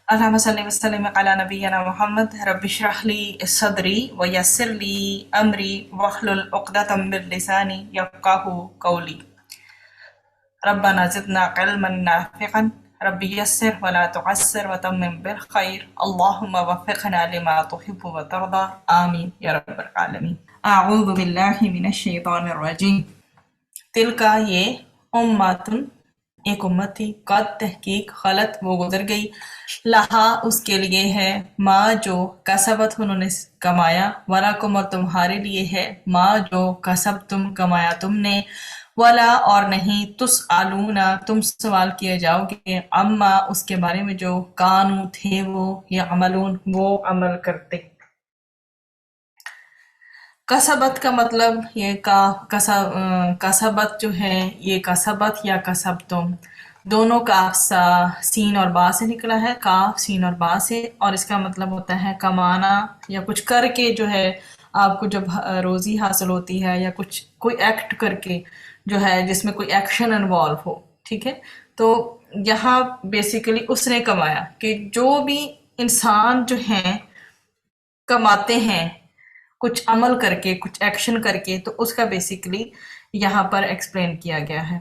اللهم صل وسلم على نبينا محمد رب اشرح لي صدري ويسر لي أمري واحلل عقدة من لساني يفقهوا قولي. ربنا زدنا علما نافعا رب يسر ولا تعسر وتمم بالخير اللهم وفقنا لما تحب وترضى آمين يا رب العالمين. أعوذ بالله من الشيطان الرجيم. تلك یہ امتن ایک امت تھی، قد تحقیق خلط وہ گزر گئی، لہا اس کے لیے ہے، ما جو کسبت انہوں نے کمایا، ولکم اور تمہارے لیے ہے، ما جو کسب تم کمایا تم نے، ولا اور نہیں، تسألون تم سوال کیے جاؤ گے، اما اس کے بارے میں جو کانو تھے وہ یعملون وہ عمل کرتے۔ کسبت کا مطلب یہ کسبت جو ہے یہ کسبت یا کسبتم دونوں کا سین اور با سے نکلا ہے، کاف سین اور با سے، اور اس کا مطلب ہوتا ہے کمانا یا کچھ کر کے جو ہے آپ کو جب روزی حاصل ہوتی ہے یا کچھ کوئی ایکٹ کر کے جو ہے جس میں کوئی ایکشن انوالو ہو، ٹھیک ہے۔ تو یہاں بیسیکلی اس نے کمایا کہ جو بھی انسان جو ہیں کماتے ہیں کچھ عمل کر کے کچھ ایکشن کر کے، تو اس کا بیسیکلی یہاں پر ایکسپلین کیا گیا ہے۔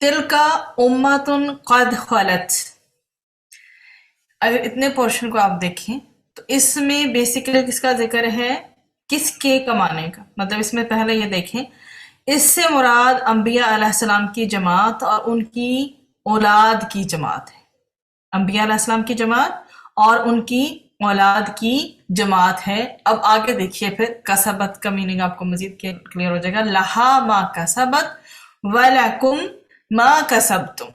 تلکا امتن قد خلت، اگر اتنے پورشن کو آپ دیکھیں تو اس میں بیسیکلی کس کا ذکر ہے؟ کس کے کمانے کا، مطلب اس میں پہلے یہ دیکھیں اس سے مراد انبیاء علیہ السلام کی جماعت اور ان کی اولاد کی جماعت ہے۔ انبیاء علیہ السلام کی جماعت اور ان کی اولاد کی جماعت ہے۔ اب آگے دیکھیے پھر کسبت کا میننگ آپ کو مزید کلیئر ہو جائے گا۔ لہا ما کسبت ولکم ما کسبتم،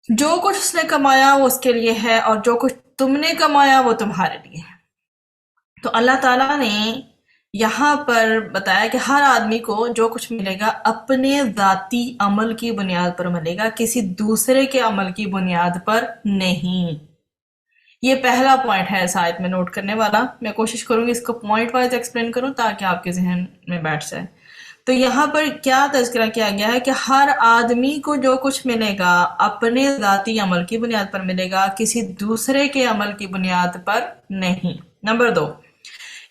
جو کچھ اس نے کمایا وہ اس کے لیے ہے اور جو کچھ تم نے کمایا وہ تمہارے لیے ہے۔ تو اللہ تعالیٰ نے یہاں پر بتایا کہ ہر آدمی کو جو کچھ ملے گا اپنے ذاتی عمل کی بنیاد پر ملے گا، کسی دوسرے کے عمل کی بنیاد پر نہیں۔ یہ پہلا پوائنٹ ہے اس آیت میں نوٹ کرنے والا۔ میں کوشش کروں گی اس کو پوائنٹ وائز ایکسپلین کروں تاکہ آپ کے ذہن میں بیٹھ جائے۔ تو یہاں پر کیا تذکرہ کیا گیا ہے کہ ہر آدمی کو جو کچھ ملے گا اپنے ذاتی عمل کی بنیاد پر ملے گا، کسی دوسرے کے عمل کی بنیاد پر نہیں۔ نمبر 2،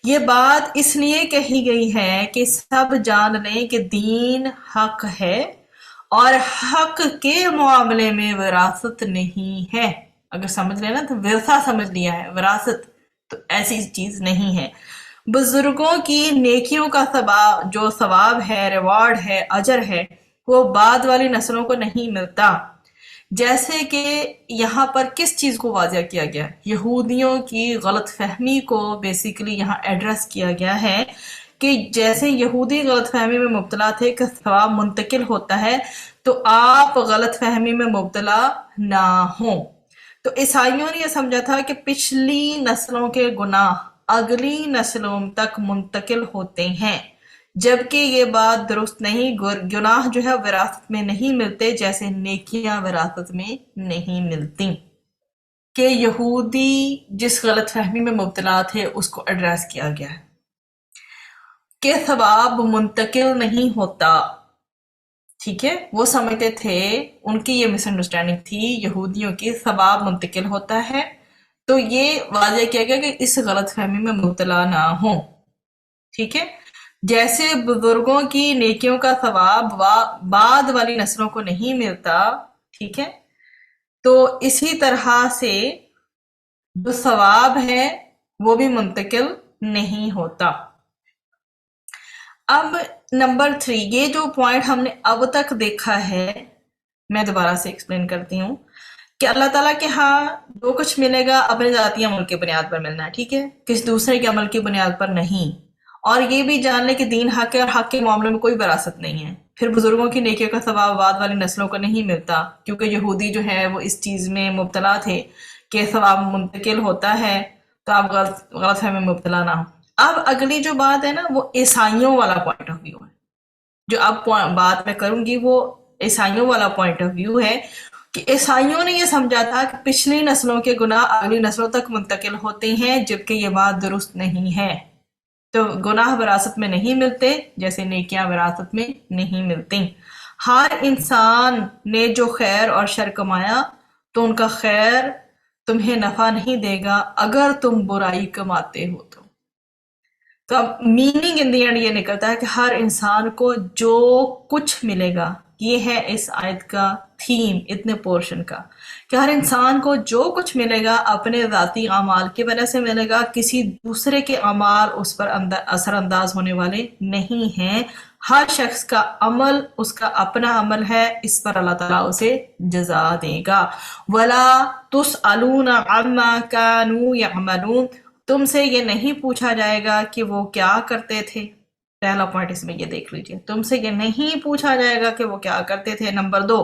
یہ بات اس لیے کہی گئی ہے کہ سب جان لیں کہ دین حق ہے اور حق کے معاملے میں وراثت نہیں ہے۔ اگر سمجھ لینا تو ورثہ سمجھ لیا ہے، وراثت تو ایسی چیز نہیں ہے۔ بزرگوں کی نیکیوں کا جو ثواب ہے، ریوارڈ ہے، اجر ہے، وہ بعد والی نسلوں کو نہیں ملتا۔ جیسے کہ یہاں پر کس چیز کو واضح کیا گیا ہے؟ یہودیوں کی غلط فہمی کو بیسیکلی یہاں ایڈریس کیا گیا ہے کہ جیسے یہودی غلط فہمی میں مبتلا تھے کہ ثواب منتقل ہوتا ہے، تو آپ غلط فہمی میں مبتلا نہ ہوں۔ تو عیسائیوں نے یہ سمجھا تھا کہ پچھلی نسلوں کے گناہ اگلی نسلوں تک منتقل ہوتے ہیں، جبکہ یہ بات درست نہیں۔ گناہ جو ہے وراثت میں نہیں ملتے جیسے نیکیاں وراثت میں نہیں ملتی۔ کہ یہودی جس غلط فہمی میں مبتلا تھے اس کو ایڈریس کیا گیا ہے کہ ثواب منتقل نہیں ہوتا، ٹھیک ہے۔ وہ سمجھتے تھے، ان کی یہ مس انڈرسٹینڈنگ تھی یہودیوں کی، ثواب منتقل ہوتا ہے۔ تو یہ واضح کیا گیا کہ اس غلط فہمی میں مبتلا نہ ہوں، ٹھیک ہے۔ جیسے بزرگوں کی نیکیوں کا ثواب بعد والی نسلوں کو نہیں ملتا، ٹھیک ہے، تو اسی طرح سے جو ثواب ہے وہ بھی منتقل نہیں ہوتا۔ اب نمبر 3، یہ جو پوائنٹ ہم نے اب تک دیکھا ہے میں دوبارہ سے ایکسپلین کرتی ہوں کہ اللہ تعالیٰ کے ہاں جو کچھ ملے گا اپنے ذاتی عمل کی بنیاد پر ملنا ہے، ٹھیک ہے، کسی دوسرے کے عمل کی بنیاد پر نہیں۔ اور یہ بھی جان لیں کہ دین حق ہے اور حق کے معاملے میں کوئی وراثت نہیں ہے۔ پھر بزرگوں کی نیکیوں کا ثواب بعد والی نسلوں کو نہیں ملتا، کیونکہ یہودی جو ہے وہ اس چیز میں مبتلا تھے کہ ثواب منتقل ہوتا ہے، تو آپ غلط فہمی میں مبتلا نہ ہو۔ اب اگلی جو بات ہے نا وہ عیسائیوں والا پوائنٹ آف ویو ہے، جو اب بات میں کروں گی وہ عیسائیوں والا پوائنٹ آف ویو ہے کہ عیسائیوں نے یہ سمجھا تھا کہ پچھلی نسلوں کے گناہ اگلی نسلوں تک منتقل ہوتے ہیں، جبکہ یہ بات درست نہیں ہے۔ تو گناہ وراثت میں نہیں ملتے جیسے نیکیاں وراثت میں نہیں ملتی۔ ہر انسان نے جو خیر اور شر کمایا تو ان کا خیر تمہیں نفع نہیں دے گا اگر تم برائی کماتے ہو تو اب میننگ ان دی اینڈ یہ نکلتا ہے کہ ہر انسان کو جو کچھ ملے گا، یہ ہے اس آیت کا تھیم اتنے پورشن کا، کہ ہر انسان کو جو کچھ ملے گا اپنے ذاتی اعمال کی وجہ سے ملے گا، کسی دوسرے کے اعمال اس پر اثر انداز ہونے والے نہیں ہیں۔ ہر شخص کا عمل اس کا اپنا عمل ہے، اس پر اللہ تعالیٰ اسے جزا دے گا۔ وَلَا تُسْأَلُونَ عَمَّا كَانُوا يَعْمَلُونَ، تم سے یہ نہیں پوچھا جائے گا کہ وہ کیا کرتے تھے۔ پہلا پوائنٹ اس میں یہ دیکھ لیجئے، تم سے یہ نہیں پوچھا جائے گا کہ وہ کیا کرتے تھے۔ نمبر 2،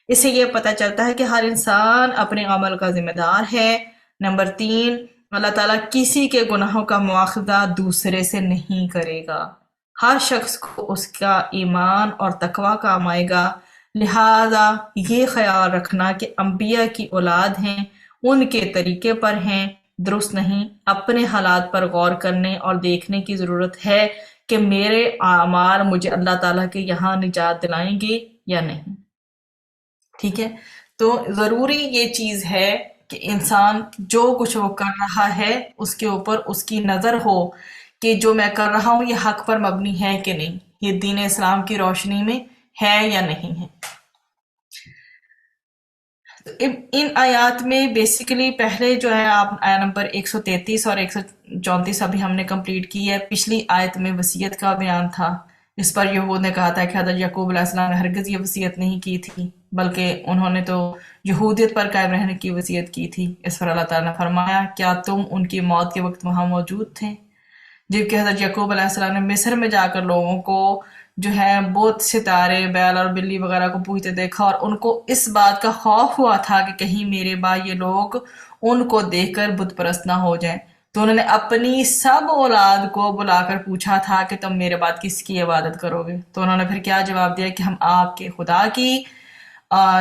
اس سے یہ پتہ چلتا ہے کہ ہر انسان اپنے عمل کا ذمہ دار ہے۔ نمبر 3، اللہ تعالیٰ کسی کے گناہوں کا مواخذہ دوسرے سے نہیں کرے گا، ہر شخص کو اس کا ایمان اور تقوی کام آئے گا۔ لہذا یہ خیال رکھنا کہ انبیاء کی اولاد ہیں، ان کے طریقے پر ہیں، درست نہیں۔ اپنے حالات پر غور کرنے اور دیکھنے کی ضرورت ہے کہ میرے اعمال مجھے اللہ تعالیٰ کے یہاں نجات دلائیں گے یا نہیں۔ ٹھیک ہے، تو ضروری یہ چیز ہے کہ انسان جو کچھ وہ کر رہا ہے اس کے اوپر اس کی نظر ہو کہ جو میں کر رہا ہوں یہ حق پر مبنی ہے کہ نہیں، یہ دین اسلام کی روشنی میں ہے یا نہیں ہے۔ ان آیات میں بیسیکلی پہلے جو ہے آپ آیت نمبر 133 اور 134 ابھی ہم نے کمپلیٹ کی ہے۔ پچھلی آیت میں وصیت کا بیان تھا، اس پر یہود نے کہا تھا کہ حضرت یعقوب علیہ السلام نے ہرگز یہ وصیت نہیں کی تھی، بلکہ انہوں نے تو یہودیت پر قائم رہنے کی وصیت کی تھی۔ اس پر اللہ تعالیٰ نے فرمایا کیا تم ان کی موت کے وقت وہاں موجود تھے جبکہ حضرت یعقوب علیہ السلام نے مصر میں جا کر لوگوں کو جو ہے بت ستارے بیل اور بلی وغیرہ کو پوجتے دیکھا، اور ان کو اس بات کا خوف ہوا تھا کہ کہیں میرے بعد یہ لوگ ان کو دیکھ کر بت پرست نہ ہو جائیں، تو انہوں نے اپنی سب اولاد کو بلا کر پوچھا تھا کہ تم میرے بعد کس کی عبادت کرو گے؟ تو انہوں نے پھر کیا جواب دیا کہ ہم آپ کے خدا کی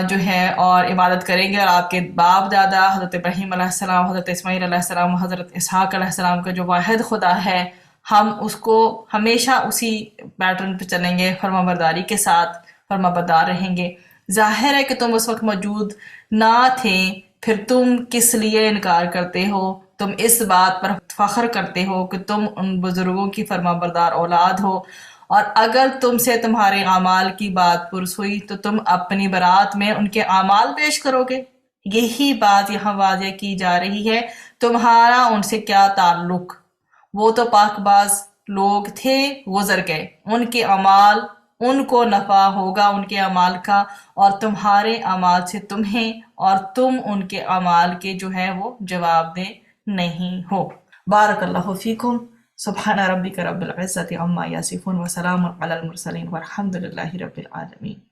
جو ہے اور عبادت کریں گے، اور آپ کے باپ دادا حضرت ابراہیم علیہ السلام، حضرت اسماعیل علیہ السلام، حضرت اسحاق علیہ السلام کا جو واحد خدا ہے ہم اس کو ہمیشہ اسی پیٹرن پہ چلیں گے، فرما برداری کے ساتھ فرما بردار رہیں گے۔ ظاہر ہے کہ تم اس وقت موجود نہ تھے، پھر تم کس لیے انکار کرتے ہو؟ تم اس بات پر فخر کرتے ہو کہ تم ان بزرگوں کی فرما بردار اولاد ہو، اور اگر تم سے تمہارے اعمال کی بات پرس ہوئی تو تم اپنی برات میں ان کے اعمال پیش کرو گے۔ یہی بات یہاں واضح کی جا رہی ہے، تمہارا ان سے کیا تعلق؟ وہ تو پاک باز لوگ تھے، گزر گئے، ان کے اعمال ان کو نفع ہوگا ان کے اعمال کا، اور تمہارے اعمال سے تمہیں، اور تم ان کے اعمال کے جو ہے وہ جواب دہ نہیں ہو۔ بارک اللہ فیکم، سبحان ربک رب العزت عما یصفون وسلام علی المرسلین والحمد للہ رب العالمین۔